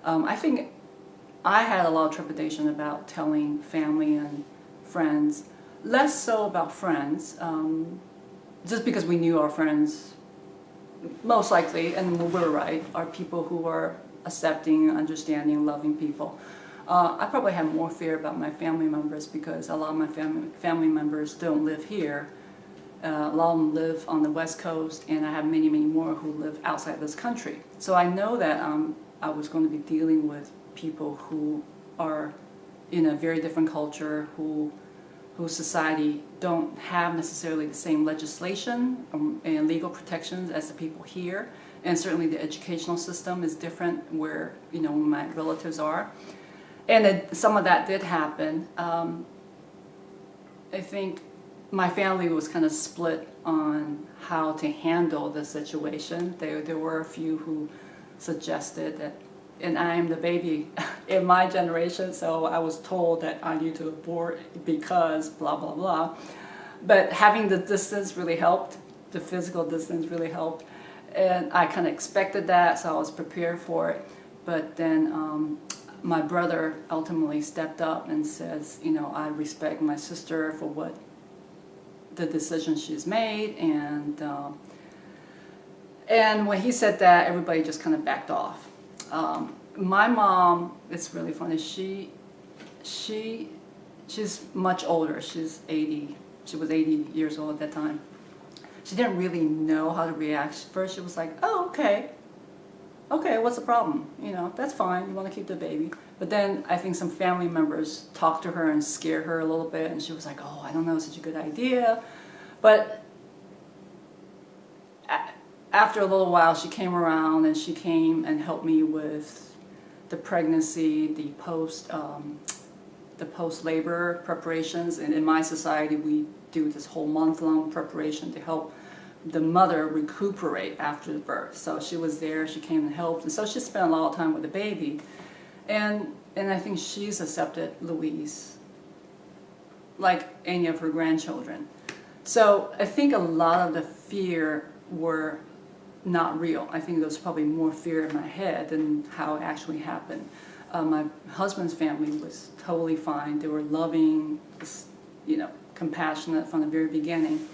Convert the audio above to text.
I think I had a lot of trepidation about telling family and friends, less so about friends, just because we knew our friends most likely, and we were right, are people who are accepting, understanding, loving people. I probably had more fear about my family members because a lot of my family members don't live here. A lot of them live on the West Coast, and I have many, many more who live outside this country. So I know that I was going to be dealing with people who are in a very different culture, whose society don't have necessarily the same legislation and legal protections as the people here. And certainly the educational system is different where, my relatives are. And some of that did happen. I think my family was kind of split on how to handle the situation. There were a few who suggested that, and I am the baby in my generation, so I was told that I need to abort because blah, blah, blah. But having the distance really helped. The physical distance really helped. And I kind of expected that, so I was prepared for it. But then my brother ultimately stepped up and says, I respect my sister for what the decision she's made. And when he said that, everybody just kind of backed off. My mom, it's really funny, she's much older. She's 80. She was 80 years old at that time. She didn't really know how to react. First she was like, oh, okay, what's the problem? That's fine, you want to keep the baby. But then I think some family members talked to her and scared her a little bit, and she was like, oh, I don't know, it's such a good idea. But after a little while, she came around, and she came and helped me with the pregnancy, the post-labor preparations. And in my society, we do this whole month-long preparation to help the mother recuperate after the birth. So she was there, she came and helped, and so she spent a lot of time with the baby. And I think she's accepted Louise like any of her grandchildren. So I think a lot of the fear were not real. I think there was probably more fear in my head than how it actually happened. My husband's family was totally fine. They were loving, compassionate from the very beginning.